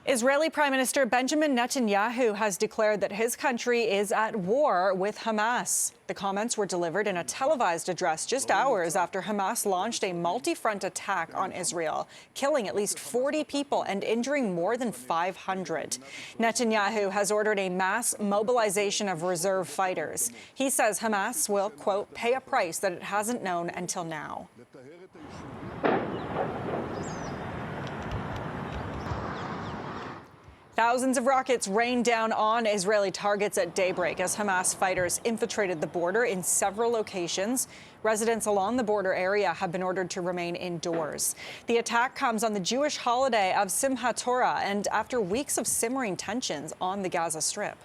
Israeli Prime Minister Benjamin Netanyahu has declared that his country is at war with Hamas. The comments were delivered in a televised address just hours after Hamas launched a multi-front attack on Israel, killing at least 40 people and injuring more than 500. Netanyahu has ordered a mass mobilization of reserve fighters. He says Hamas will, quote, pay a price that it hasn't known until now. Thousands of rockets rained down on Israeli targets at daybreak as Hamas fighters infiltrated the border in several locations. Residents along the border area have been ordered to remain indoors. The attack comes on the Jewish holiday of Simchat Torah and after weeks of simmering tensions on the Gaza Strip.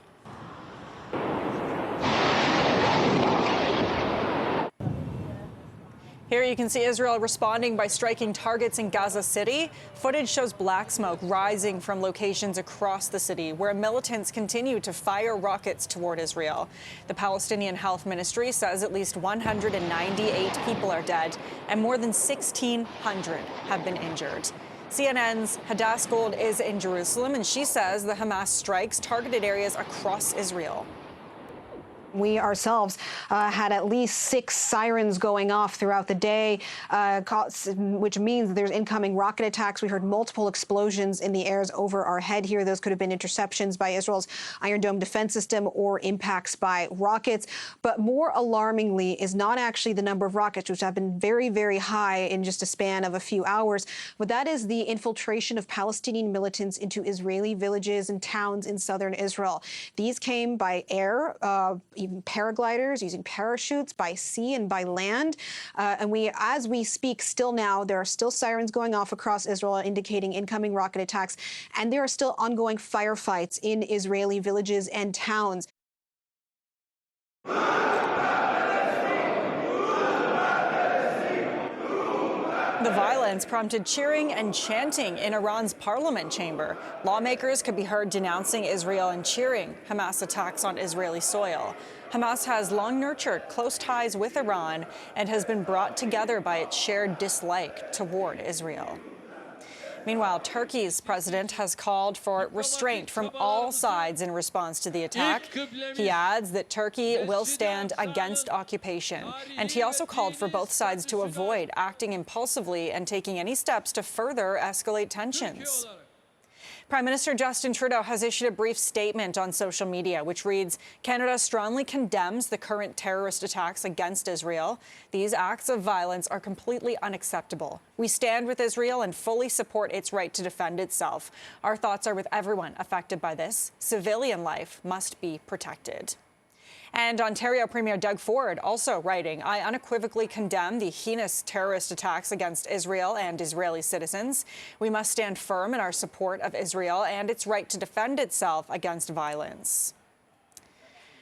Here you can see Israel responding by striking targets in Gaza City. Footage shows black smoke rising from locations across the city where militants continue to fire rockets toward Israel. The Palestinian Health Ministry says at least 198 people are dead and more than 1,600 have been injured. CNN's Hadass Gold is in Jerusalem, and she says the Hamas strikes targeted areas across Israel. We ourselves had at least 6 sirens going off throughout the day, which means there's incoming rocket attacks. We heard multiple explosions in the airs over our head here. Those could have been interceptions by Israel's Iron Dome defense system or impacts by rockets. But more alarmingly is not actually the number of rockets, which have been very, very high in just a span of a few hours, but that is the infiltration of Palestinian militants into Israeli villages and towns in southern Israel. These came by air, even paragliders, using parachutes, by sea and by land. As we speak still now, there are still sirens going off across Israel indicating incoming rocket attacks, and there are still ongoing firefights in Israeli villages and towns. The violence prompted cheering and chanting in Iran's parliament chamber. Lawmakers could be heard denouncing Israel and cheering Hamas attacks on Israeli soil. Hamas has long nurtured close ties with Iran and has been brought together by its shared dislike toward Israel. Meanwhile, Turkey's president has called for restraint from all sides in response to the attack. He adds that Turkey will stand against occupation, and he also called for both sides to avoid acting impulsively and taking any steps to further escalate tensions. Prime Minister Justin Trudeau has issued a brief statement on social media, which reads, Canada strongly condemns the current terrorist attacks against Israel. These acts of violence are completely unacceptable. We stand with Israel and fully support its right to defend itself. Our thoughts are with everyone affected by this. Civilian life must be protected. And Ontario Premier Doug Ford also writing, I unequivocally condemn the heinous terrorist attacks against Israel and Israeli citizens. We must stand firm in our support of Israel and its right to defend itself against violence.